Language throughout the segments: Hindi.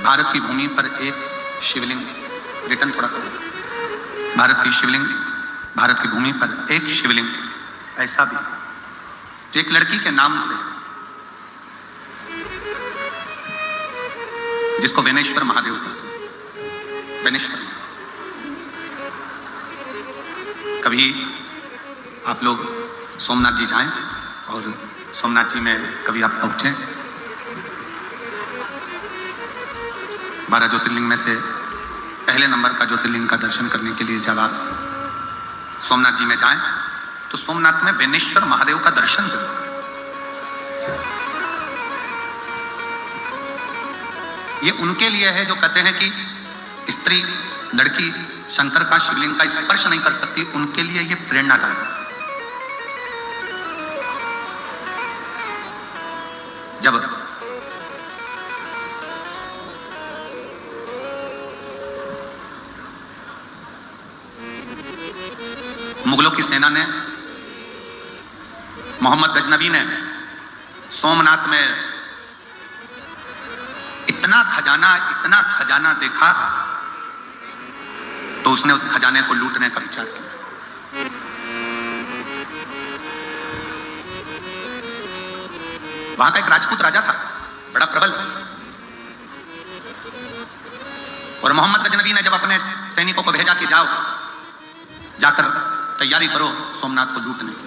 भारत की भूमि पर एक शिवलिंग, रिटर्न थोड़ा सा, भारत की शिवलिंग, भारत की भूमि पर एक शिवलिंग ऐसा भी जो एक लड़की के नाम से, जिसको बेनेश्वर महादेव कहते हैं। बेनेश्वर, कभी आप लोग सोमनाथ जी जाएं और सोमनाथ जी में कभी आप पहुंचे, 12 ज्योतिर्लिंग में से पहले नंबर का ज्योतिर्लिंग का दर्शन करने के लिए जब आप सोमनाथ जी में जाएं तो सोमनाथ में बेनेश्वर महादेव का दर्शन जरूर करें। ये उनके लिए है जो कहते हैं कि स्त्री, लड़की शंकर का शिवलिंग का स्पर्श नहीं कर सकती, उनके लिए ये प्रेरणादायक है। जब मुगलों की सेना ने, मोहम्मद गजनवी ने सोमनाथ में इतना खजाना देखा तो उसने उस खजाने को लूटने का विचार किया। वहां का एक राजपूत राजा था, बड़ा प्रबल, और मोहम्मद गजनवी ने जब अपने सैनिकों को भेजा कि जाओ, जाकर तैयारी करो सोमनाथ को लूटने की,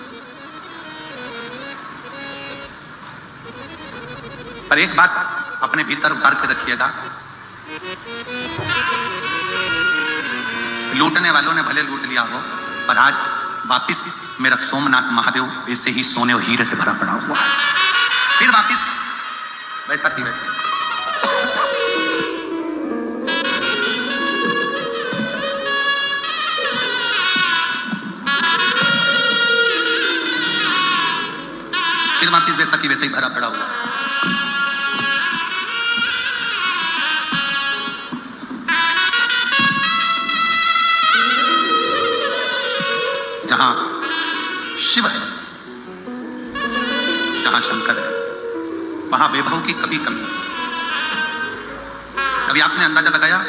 पर एक बात अपने भीतर उतार के रखिएगा, लूटने वालों ने भले लूट लिया हो, पर आज वापिस मेरा सोमनाथ महादेव वैसे ही सोने और हीरे से भरा पड़ा हुआ है, फिर वापिस वैसा थी वैसे। फिर वापिस वैसा की वैसे ही भरा पड़ा हुआ है। जहां शिव है, जहां शंकर है, वहां वैभव की कभी कमी नहीं। कभी आपने अंदाजा लगाया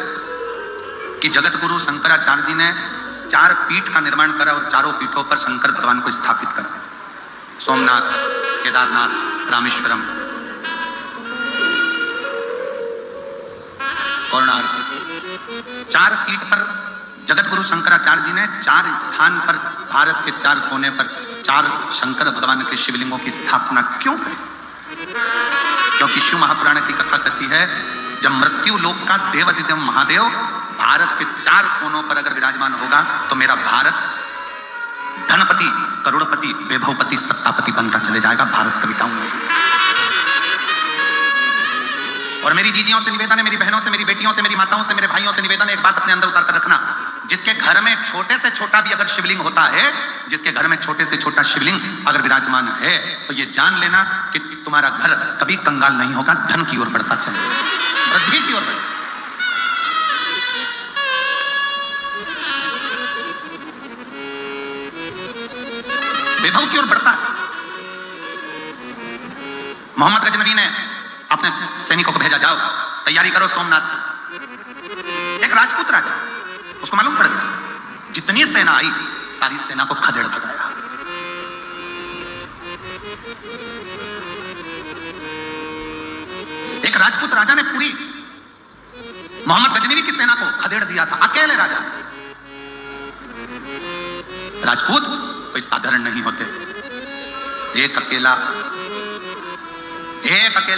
कि जगत गुरु शंकराचार्य जी ने 4 पीठ का निर्माण करा और चारों पीठों पर शंकर भगवान को स्थापित करा, सोमनाथ, केदारनाथ, रामेश्वरम, कोणार्क, 4 पीठ पर जगत गुरु शंकराचार्य जी ने 4 स्थान पर, भारत के 4 कोने पर 4 शंकर भगवान के शिवलिंगों की स्थापना क्यों करें? क्योंकि शिव महापुराण की कथा कहती है, जब मृत्यु लोक का देवाधिदेव महादेव भारत के 4 कोनों पर अगर विराजमान होगा तो मेरा भारत धनपति, करोड़पति, वैभवपति, सत्तापति बनता चले जाएगा, भारत कविताओं में। और मेरी जीजियों से निवेदन है, मेरी बहनों से, मेरी बेटियों से, मेरी माताओं से, मेरे भाइयों से निवेदन है, एक बात अपने अंदर उतार कर रखना, जिसके घर में छोटे से छोटा भी अगर शिवलिंग होता है, जिसके घर में छोटे से छोटा शिवलिंग अगर विराजमान है, तो ये जान लेना कि तुम्हारा घर कभी कंगाल नहीं होगा, धन की ओर बढ़ता चलेगा, वृद्धि की ओर बढ़ेगा। वैभव की ओर बढ़ता है। मोहम्मद गजनवी ने अपने सैनिकों को भेजा, जाओ तैयारी करो सोमनाथ की। एक राजपूत राजा, उसको मालूम पड़ गया, जितनी सेना आई सारी सेना को खदेड़ भगाया। एक राजपूत राजा ने पूरी मोहम्मद गजनवी की सेना को खदेड़ दिया था, अकेले राजा। राजपूत कोई साधारण नहीं होते, एक अकेला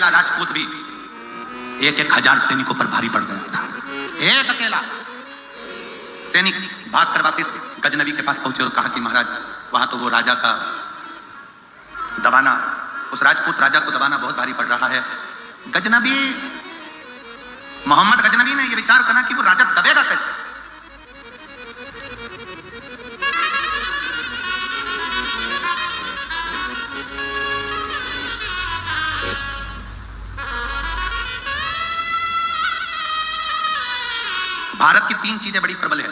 राजपूत भी 1,000 सैनिकों पर भारी पड़ गया था। एक अकेला सैनिक भागकर वापिस गजनवी के पास पहुंचे और कहा कि महाराज, वहां तो वो राजा का दबाना, उस राजपूत राजा को दबाना बहुत भारी पड़ रहा है। गजनवी, मोहम्मद गजनवी ने यह विचार करा कि वो राजा दबेगा कैसे। भारत की 3 चीजें बड़ी प्रबल है,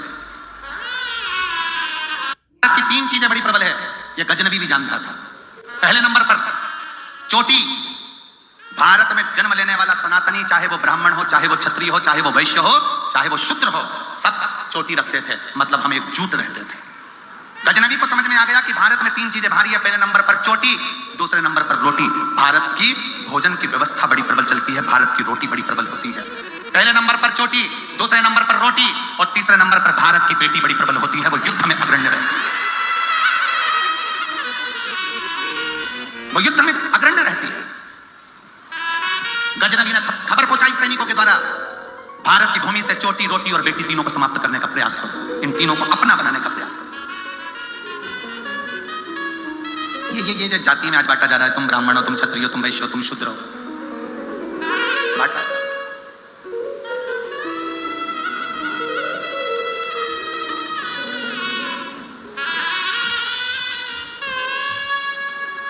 भारत की 3 चीजें बड़ी प्रबल है, यह गजनवी भी जानता था। पहले नंबर पर चोटी, भारत में जन्म लेने वाला सनातनी, चाहे वो ब्राह्मण हो, चाहे वो क्षत्रिय हो, चाहे वो वैश्य हो, चाहे वो शूद्र हो, सब चोटी रखते थे, मतलब हम एकजुट रहते थे। गजनवी को समझ में आ गया कि भारत में 3 चीजें भारी है। पहले नंबर पर चोटी, दूसरे नंबर पर रोटी। भारत की भोजन की व्यवस्था बड़ी प्रबल चलती है, भारत की रोटी बड़ी प्रबल होती है। पहले नंबर पर चोटी, दूसरे नंबर पर रोटी और तीसरे नंबर पर भारत की बेटी बड़ी प्रबल होती है, वो युद्ध में अग्रण्य रहती है। वो युद्ध में अग्रण्य रहती है। गजनवी ने खबर पहुंचाई सैनिकों के द्वारा, भारत की भूमि से चोटी, रोटी और बेटी तीनों को समाप्त करने का प्रयास करो, इन तीनों को अपना बनाने का प्रयास करो। ये जो जाति में आज बांटा जा रहा है, तुम ब्राह्मण हो, तुम क्षत्रिय हो, तुम वैश्य हो, तुम शूद्र हो, बांटा।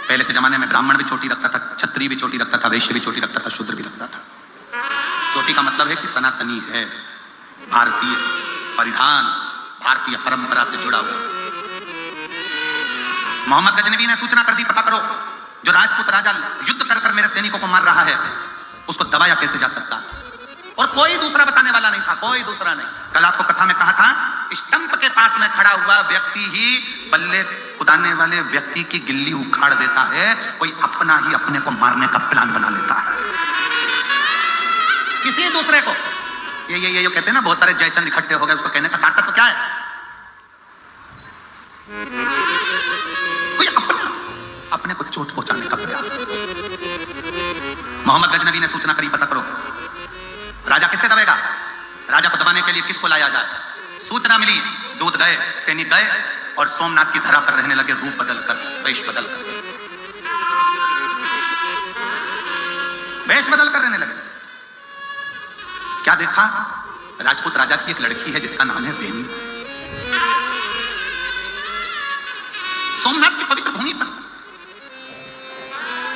पहले के जमाने में ब्राह्मण भी चोटी रखता था, क्षत्रिय भी चोटी रखता था, वैश्य भी चोटी रखता था, शूद्र भी रखता था। चोटी का मतलब है कि सनातनी है, भारतीय परिधान, भारतीय परंपरा से जुड़ा हुआ। मोहम्मद गजनवी ने सूचना कर दी, पता करो जो राजपूत राजा युद्ध कर कर मेरे सैनिकों को मार रहा है, उसको दबाया कैसे जा सकता है। और कोई दूसरा बताने वाला नहीं था, कोई दूसरा नहीं। कल आपको कथा में कहा था, स्टंप के पास में खड़ा हुआ व्यक्ति ही बल्ले कुदाने वाले व्यक्ति की गिल्ली उखाड़ देता है, कोई अपना ही अपने को मारने का प्लान बना लेता है, किसी दूसरे को। ये कहते हैं ना, बहुत सारे जयचंद इकट्ठे हो गए, उसको कहने का सार्थक तो क्या है? कोई अपने को चोट पहुंचाने का प्रयास। मोहम्मद गजनवी ने सूचना करी, पता करो राजा किससे दबेगा, राजा को दबाने के लिए किसको लाया जाए। सूचना मिली, दूत गए, सैनिक गए और सोमनाथ की धरा पर रहने लगे, रूप बदलकर, वेश बदलकर, वेश बदलकर रहने लगे। क्या देखा? राजपूत राजा की एक लड़की है जिसका नाम है बेनी। सोमनाथ की पवित्र भूमि पर